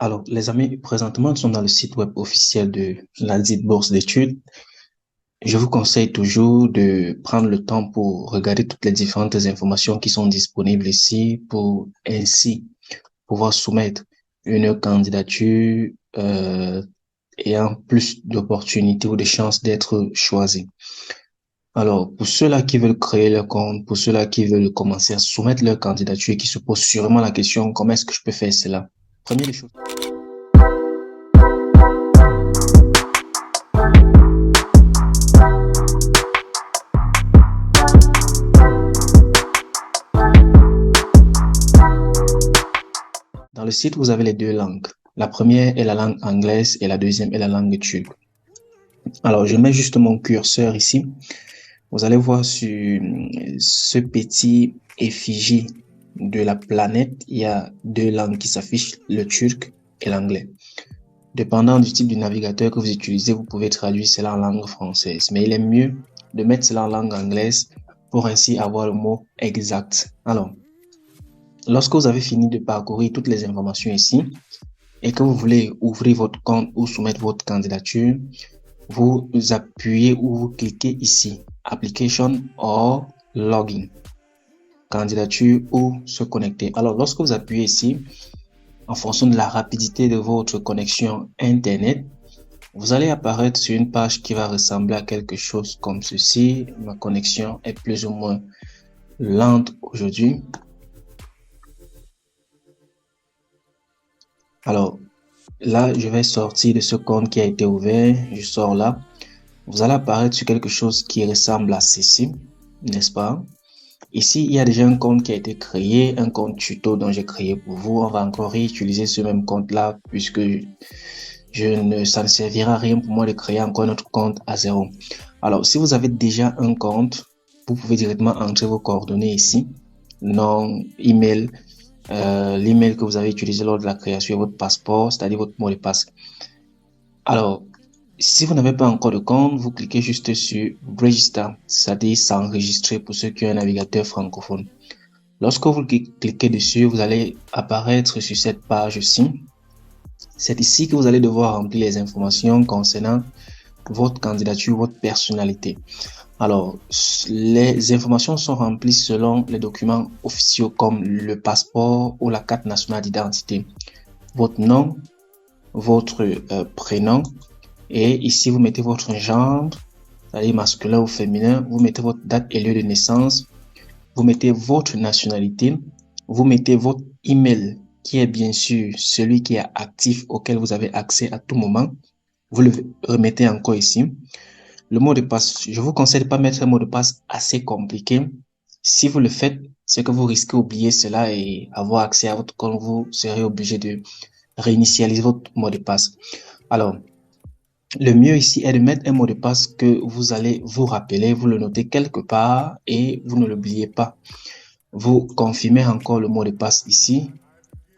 Alors, les amis, présentement, nous sommes dans le site web officiel de la dite bourse d'études. Je vous conseille toujours de prendre le temps pour regarder toutes les différentes informations qui sont disponibles ici pour ainsi pouvoir soumettre une candidature ayant plus d'opportunités ou de chances d'être choisi. Alors, pour ceux-là qui veulent créer leur compte, pour ceux-là qui veulent commencer à soumettre leur candidature et qui se posent sûrement la question, comment est-ce que je peux faire cela? Première des choses. Dans le site, vous avez les deux langues. La première est la langue anglaise et la deuxième est la langue turque. Alors, je mets juste mon curseur ici. Vous allez voir sur ce petit effigie de la planète, il y a deux langues qui s'affichent, le turc et l'anglais. Dépendant du type de navigateur que vous utilisez, vous pouvez traduire cela en langue française. Mais il est mieux de mettre cela en langue anglaise pour ainsi avoir le mot exact. Alors, lorsque vous avez fini de parcourir toutes les informations ici et que vous voulez ouvrir votre compte ou soumettre votre candidature, vous appuyez ou vous cliquez ici, Application or Login, candidature ou se connecter. Alors, lorsque vous appuyez ici, en fonction de la rapidité de votre connexion Internet, vous allez apparaître sur une page qui va ressembler à quelque chose comme ceci. Ma connexion est plus ou moins lente aujourd'hui. Alors, là, je vais sortir de ce compte qui a été ouvert. Je sors là. Vous allez apparaître sur quelque chose qui ressemble à ceci, n'est-ce pas? Ici, il y a déjà un compte qui a été créé, un compte tuto dont j'ai créé pour vous. On va encore réutiliser ce même compte-là puisque ça ne servira à rien pour moi de créer encore un autre compte à zéro. Alors, si vous avez déjà un compte, vous pouvez directement entrer vos coordonnées ici, nom, email, l'email que vous avez utilisé lors de la création de votre passeport, c'est-à-dire votre mot de passe. Alors, si vous n'avez pas encore de compte, vous cliquez juste sur Register, c'est-à-dire s'enregistrer pour ceux qui ont un navigateur francophone. Lorsque vous cliquez dessus, vous allez apparaître sur cette page-ci. C'est ici que vous allez devoir remplir les informations concernant votre candidature, votre personnalité. Alors, les informations sont remplies selon les documents officiels comme le passeport ou la carte nationale d'identité. Votre nom, votre prénom, et ici vous mettez votre genre, c'est-à-dire masculin ou féminin, vous mettez votre date et lieu de naissance, vous mettez votre nationalité, vous mettez votre email qui est bien sûr celui qui est actif auquel vous avez accès à tout moment. Vous le remettez encore ici. Le mot de passe, je vous conseille de pas mettre un mot de passe assez compliqué. Si vous le faites, c'est que vous risquez d'oublier cela et avoir accès à votre compte, vous serez obligé de réinitialiser votre mot de passe. Alors, le mieux ici est de mettre un mot de passe que vous allez vous rappeler, vous le notez quelque part et vous ne l'oubliez pas. Vous confirmez encore le mot de passe ici.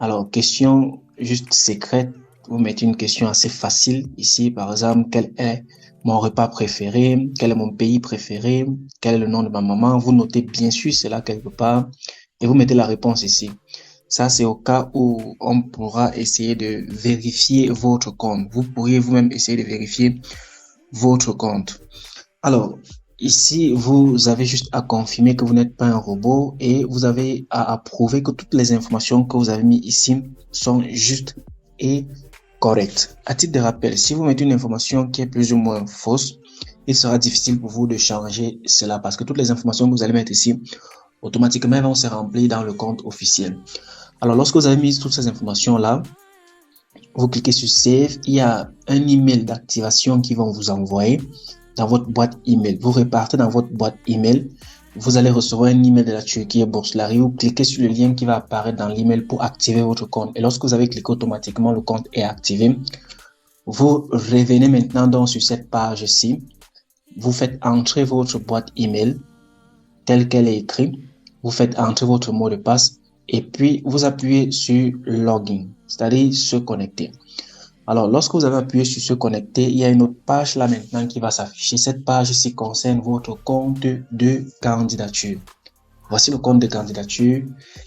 Alors, question juste secrète, vous mettez une question assez facile ici, par exemple, quel est mon repas préféré, quel est mon pays préféré, quel est le nom de ma maman. Vous notez bien sûr cela quelque part et vous mettez la réponse ici. Ça, c'est au cas où on pourra essayer de vérifier votre compte. Vous pourriez vous-même essayer de vérifier votre compte. Alors, ici, vous avez juste à confirmer que vous n'êtes pas un robot et vous avez à approuver que toutes les informations que vous avez mis ici sont justes et correctes. À titre de rappel, si vous mettez une information qui est plus ou moins fausse, il sera difficile pour vous de changer cela parce que toutes les informations que vous allez mettre ici, automatiquement, vont se remplir dans le compte officiel. Alors, lorsque vous avez mis toutes ces informations-là, vous cliquez sur Save. Il y a un email d'activation qui vont vous envoyer dans votre boîte email. Vous repartez dans votre boîte email. Vous allez recevoir un email de la Turquie Boursalari. Vous cliquez sur le lien qui va apparaître dans l'email pour activer votre compte. Et lorsque vous avez cliqué automatiquement, le compte est activé. Vous revenez maintenant donc sur cette page-ci. Vous faites entrer votre boîte email telle qu'elle est écrite. Vous faites entrer votre mot de passe. Et puis, vous appuyez sur Login, c'est-à-dire se connecter. Alors, lorsque vous avez appuyé sur se connecter, il y a une autre page là maintenant qui va s'afficher. Cette page-ci concerne votre compte de candidature. Voici le compte de candidature.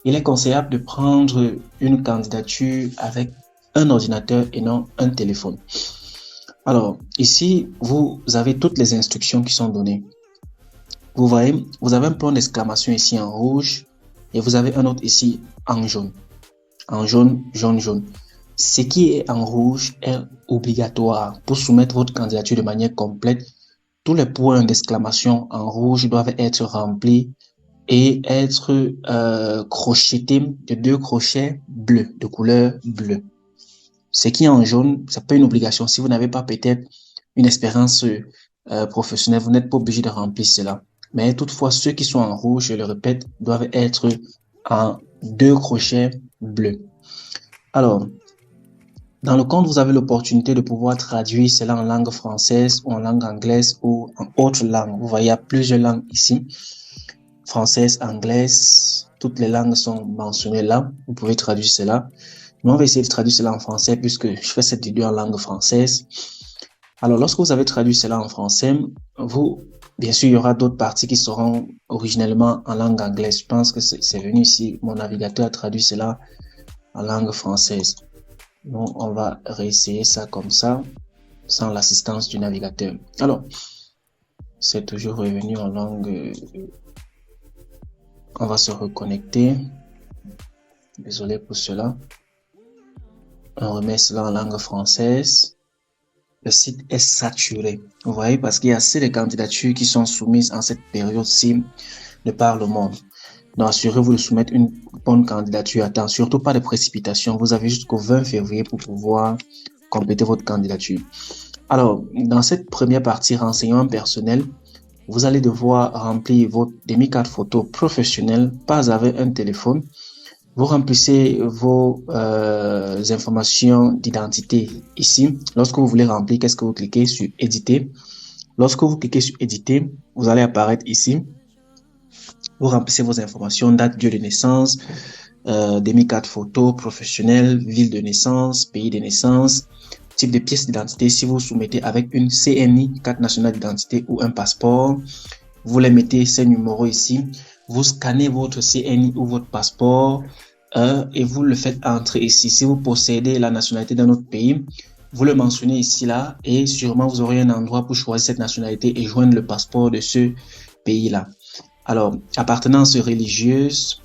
Il est conseillable de prendre une candidature avec un ordinateur et non un téléphone. Alors, ici, vous avez toutes les instructions qui sont données. Vous voyez, vous avez un point d'exclamation ici en rouge et vous avez un autre ici en jaune. En jaune, jaune, jaune. Ce qui est en rouge est obligatoire pour soumettre votre candidature de manière complète. Tous les points d'exclamation en rouge doivent être remplis et être crochetés de 2 crochets bleus, de couleur bleue. Ce qui est en jaune, c'est pas une obligation. Si vous n'avez pas peut-être une expérience professionnelle, vous n'êtes pas obligé de remplir cela. Mais toutefois, ceux qui sont en rouge, je le répète, doivent être en 2 crochets bleus. Alors, dans le compte, vous avez l'opportunité de pouvoir traduire cela en langue française ou en langue anglaise ou en autre langue. Vous voyez, il y a plusieurs langues ici. Française, anglaise, toutes les langues sont mentionnées là. Vous pouvez traduire cela. Mais on va essayer de traduire cela en français puisque je fais cette vidéo en langue française. Alors, lorsque vous avez traduit cela en français, bien sûr, il y aura d'autres parties qui seront originellement en langue anglaise. Je pense que c'est venu ici, mon navigateur a traduit cela en langue française. Donc, on va réessayer ça comme ça, sans l'assistance du navigateur. Alors, c'est toujours revenu en langue. On va se reconnecter. Désolé pour cela. On remet cela en langue française. Le site est saturé. Vous voyez, parce qu'il y a assez de candidatures qui sont soumises en cette période-ci de par le monde. Donc, assurez-vous de soumettre une bonne candidature à temps. Surtout pas de précipitation. Vous avez jusqu'au 20 février pour pouvoir compléter votre candidature. Alors, dans cette première partie renseignements personnels, vous allez devoir remplir votre demi-carte photo professionnelle, pas avec un téléphone. Vous remplissez vos informations d'identité ici. Lorsque vous voulez remplir, qu'est-ce que vous cliquez sur éditer? Lorsque vous cliquez sur éditer, vous allez apparaître ici. Vous remplissez vos informations, date, lieu de naissance, demi-carte photo professionnelle, ville de naissance, pays de naissance, type de pièce d'identité. Si vous soumettez avec une CNI, carte nationale d'identité ou un passeport, vous les mettez ces numéros ici. Vous scannez votre CNI ou votre passeport et vous le faites entrer ici. Si vous possédez la nationalité d'un autre pays, vous le mentionnez ici là et sûrement vous aurez un endroit pour choisir cette nationalité et joindre le passeport de ce pays-là. Alors, appartenance religieuse,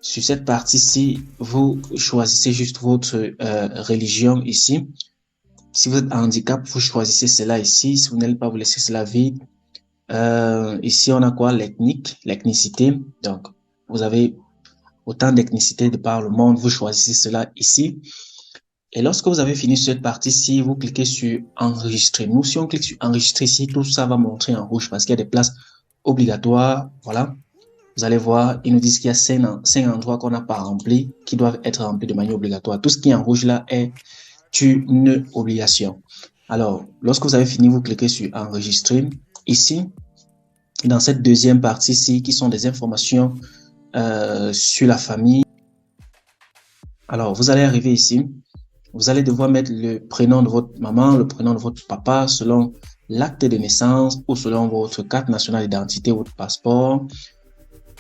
sur cette partie-ci, vous choisissez juste votre religion ici. Si vous êtes handicap, vous choisissez cela ici. Si vous n'allez pas, vous laissez cela vide. Ici, on a quoi? L'ethnicité. Donc, vous avez autant d'ethnicité de par le monde. Vous choisissez cela ici. Et lorsque vous avez fini cette partie-ci, vous cliquez sur enregistrer. Nous, si on clique sur enregistrer ici, tout ça va montrer en rouge parce qu'il y a des places obligatoires. Voilà. Vous allez voir, ils nous disent qu'il y a 5 endroits qu'on n'a pas remplis, qui doivent être remplis de manière obligatoire. Tout ce qui est en rouge là est une obligation. Alors, lorsque vous avez fini, vous cliquez sur enregistrer. Ici, dans cette deuxième partie-ci, qui sont des informations sur la famille. Alors, vous allez arriver ici. Vous allez devoir mettre le prénom de votre maman, le prénom de votre papa, selon l'acte de naissance ou selon votre carte nationale d'identité ou votre passeport.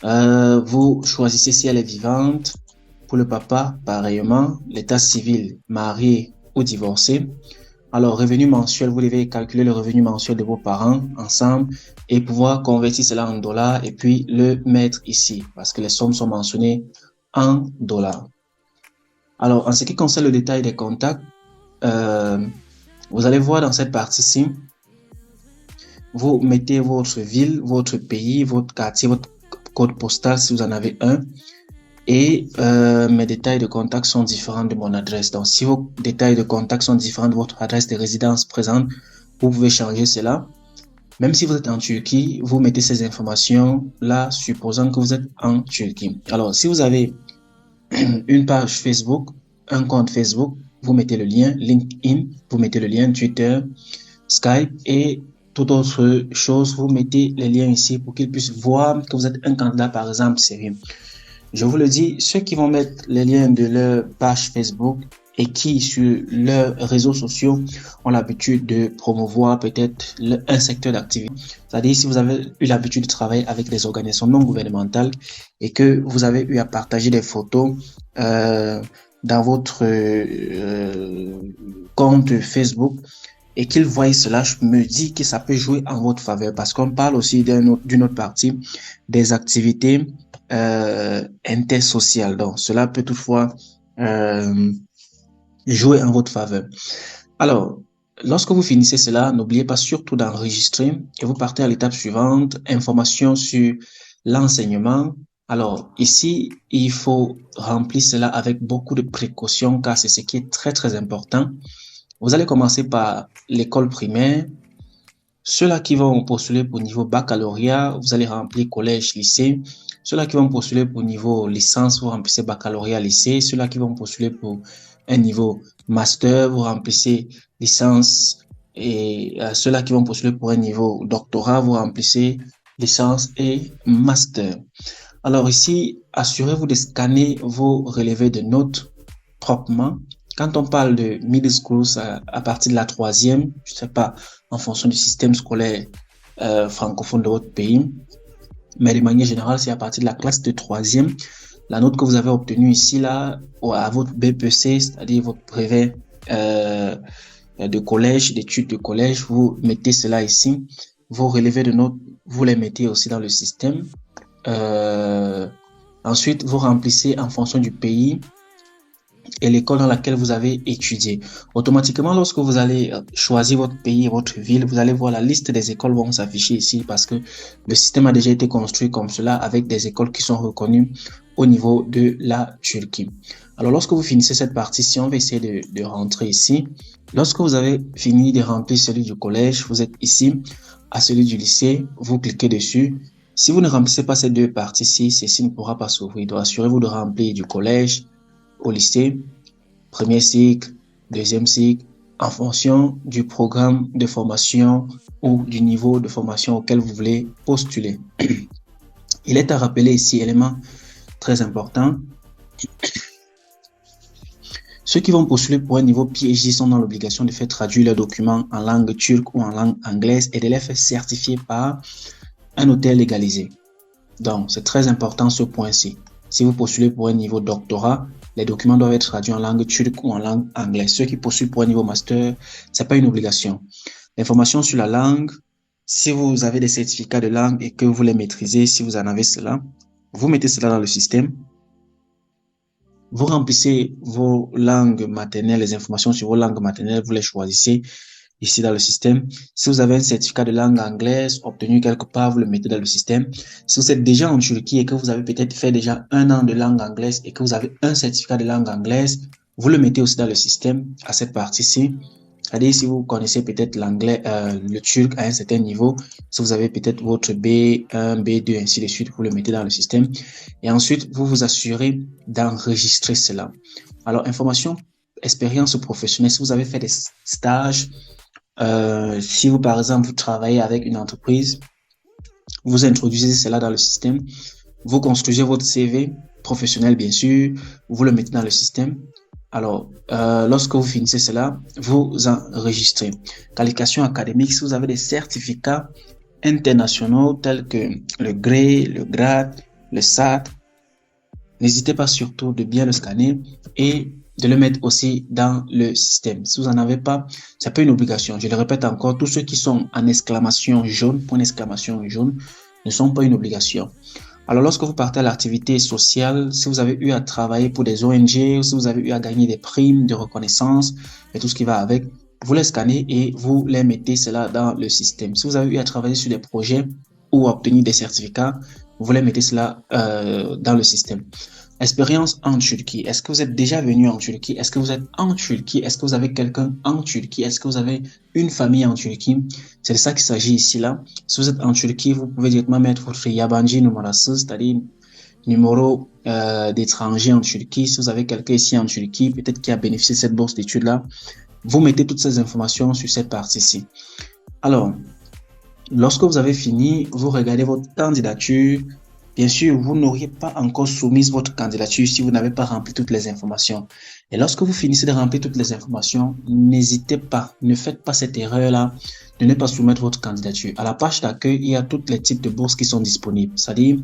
Vous choisissez si elle est vivante. Pour le papa, pareillement, l'état civil, marié ou divorcé. Alors, revenu mensuel, vous devez calculer le revenu mensuel de vos parents ensemble et pouvoir convertir cela en dollars et puis le mettre ici parce que les sommes sont mentionnées en dollars. Alors, en ce qui concerne le détail des contacts, vous allez voir dans cette partie-ci, vous mettez votre ville, votre pays, votre quartier, votre code postal si vous en avez un. Et mes détails de contact sont différents de mon adresse. Donc, si vos détails de contact sont différents de votre adresse de résidence présente, vous pouvez changer cela. Même si vous êtes en Turquie, vous mettez ces informations là, supposant que vous êtes en Turquie. Alors, si vous avez une page Facebook, un compte Facebook, vous mettez le lien LinkedIn, vous mettez le lien Twitter, Skype et toute autre chose. Vous mettez les liens ici pour qu'ils puissent voir que vous êtes un candidat, par exemple, sérieux. Je vous le dis, ceux qui vont mettre les liens de leur page Facebook et qui, sur leurs réseaux sociaux, ont l'habitude de promouvoir peut-être un secteur d'activité. C'est-à-dire, si vous avez eu l'habitude de travailler avec des organisations non gouvernementales et que vous avez eu à partager des photos dans votre compte Facebook et qu'il voie cela, je me dis que ça peut jouer en votre faveur parce qu'on parle aussi d'une autre partie des activités intersociales. Donc, cela peut toutefois jouer en votre faveur. Alors, lorsque vous finissez cela, n'oubliez pas surtout d'enregistrer et vous partez à l'étape suivante, information sur l'enseignement. Alors, ici, il faut remplir cela avec beaucoup de précautions car c'est ce qui est très, très important. Vous allez commencer par l'école primaire. Ceux-là qui vont postuler pour niveau baccalauréat, vous allez remplir collège, lycée. Ceux-là qui vont postuler pour niveau licence, vous remplissez baccalauréat, lycée. Ceux-là qui vont postuler pour un niveau master, vous remplissez licence. Et ceux-là qui vont postuler pour un niveau doctorat, vous remplissez licence et master. Alors ici, assurez-vous de scanner vos relevés de notes proprement. Quand on parle de middle school, à partir de la 3e, je ne sais pas, en fonction du système scolaire francophone de votre pays, mais de manière générale, c'est à partir de la classe de 3e. La note que vous avez obtenue ici, là, à votre BPC, c'est-à-dire votre brevet de collège, d'études de collège, vous mettez cela ici. Vos relevés de notes, vous les mettez aussi dans le système. Ensuite, vous remplissez en fonction du pays et l'école dans laquelle vous avez étudié. Automatiquement, lorsque vous allez choisir votre pays et votre ville, vous allez voir la liste des écoles vont s'afficher ici parce que le système a déjà été construit comme cela avec des écoles qui sont reconnues au niveau de la Turquie. Alors, lorsque vous finissez cette partie-ci, on va essayer de rentrer ici. Lorsque vous avez fini de remplir celui du collège, vous êtes ici à celui du lycée, vous cliquez dessus. Si vous ne remplissez pas ces deux parties-ci, ceci ne pourra pas s'ouvrir. Donc, assurez-vous de remplir du collège au lycée, premier cycle, deuxième cycle, en fonction du programme de formation ou du niveau de formation auquel vous voulez postuler. Il est à rappeler ici, élément très important, ceux qui vont postuler pour un niveau PhD sont dans l'obligation de faire traduire leurs documents en langue turque ou en langue anglaise et de les faire certifier par un notaire légalisé. Donc, c'est très important ce point-ci. Si vous postulez pour un niveau doctorat, les documents doivent être traduits en langue turque ou en langue anglaise. Ceux qui postulent pour un niveau master, c'est pas une obligation. L'information sur la langue, si vous avez des certificats de langue et que vous les maîtrisez, si vous en avez cela, vous mettez cela dans le système. Vous remplissez vos langues maternelles, les informations sur vos langues maternelles, vous les choisissez ici dans le système. Si vous avez un certificat de langue anglaise obtenu quelque part, vous le mettez dans le système. Si vous êtes déjà en Turquie et que vous avez peut-être fait déjà 1 an de langue anglaise et que vous avez un certificat de langue anglaise, vous le mettez aussi dans le système à cette partie-ci. C'est-à-dire si vous connaissez peut-être l'anglais, le turc à un certain niveau, si vous avez peut-être votre B1, B2, ainsi de suite, vous le mettez dans le système. Et ensuite, vous vous assurez d'enregistrer cela. Alors, information, expérience professionnelle, si vous avez fait des stages, si vous, par exemple, vous travaillez avec une entreprise, vous introduisez cela dans le système, vous construisez votre CV professionnel, bien sûr, vous le mettez dans le système. Alors, lorsque vous finissez cela, vous enregistrez. Qualification académique, si vous avez des certificats internationaux tels que le GRE, le GRAD, le SAT, n'hésitez pas surtout de bien le scanner et de le mettre aussi dans le système. Si vous n'en avez pas, c'est pas une obligation. Je le répète encore, tous ceux qui sont en exclamation jaune, point d'exclamation jaune, ne sont pas une obligation. Alors, lorsque vous partez à l'activité sociale, si vous avez eu à travailler pour des ONG, ou si vous avez eu à gagner des primes de reconnaissance et tout ce qui va avec, vous les scannez et vous les mettez cela dans le système. Si vous avez eu à travailler sur des projets ou obtenir des certificats, vous les mettez cela dans le système. Expérience en Turquie. Est-ce que vous êtes déjà venu en Turquie? Est-ce que vous êtes en Turquie? Est-ce que vous avez quelqu'un en Turquie? Est-ce que vous avez une famille en Turquie? C'est de ça qu'il s'agit ici là. Si vous êtes en Turquie, vous pouvez directement mettre votre yabancı numarası, c'est-à-dire numéro d'étranger en Turquie. Si vous avez quelqu'un ici en Turquie, peut-être qui a bénéficié de cette bourse d'études là, vous mettez toutes ces informations sur cette partie-ci. Alors, lorsque vous avez fini, vous regardez votre candidature. Bien sûr, vous n'auriez pas encore soumis votre candidature si vous n'avez pas rempli toutes les informations. Et lorsque vous finissez de remplir toutes les informations, n'hésitez pas, ne faites pas cette erreur-là de ne pas soumettre votre candidature. À la page d'accueil, il y a tous les types de bourses qui sont disponibles, c'est-à-dire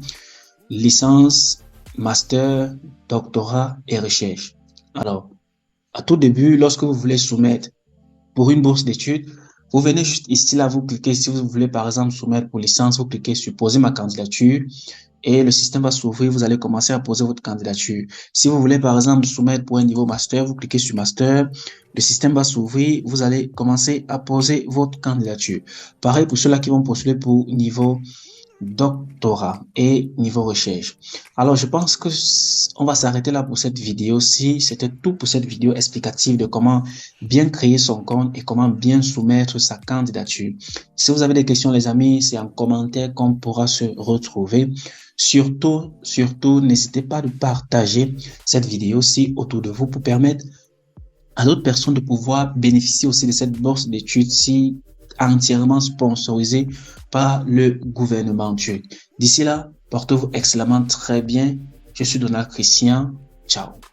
licence, master, doctorat et recherche. Alors, à tout début, lorsque vous voulez soumettre pour une bourse d'études, vous venez juste ici, là, vous cliquez, si vous voulez par exemple soumettre pour licence, vous cliquez sur poser ma candidature et le système va s'ouvrir, vous allez commencer à poser votre candidature. Si vous voulez par exemple soumettre pour un niveau master, vous cliquez sur master, le système va s'ouvrir, vous allez commencer à poser votre candidature. Pareil pour ceux-là qui vont postuler pour niveau doctorat et niveau recherche. Alors, je pense que on va s'arrêter là pour cette vidéo. Si c'était tout pour cette vidéo explicative de comment bien créer son compte et comment bien soumettre sa candidature. Si vous avez des questions, les amis, c'est en commentaire qu'on pourra se retrouver. Surtout, n'hésitez pas de partager cette vidéo-ci autour de vous pour permettre à d'autres personnes de pouvoir bénéficier aussi de cette bourse d'études si entièrement sponsorisée par le gouvernement turc. D'ici là, portez-vous excellemment très bien. Je suis Donald Christian. Ciao.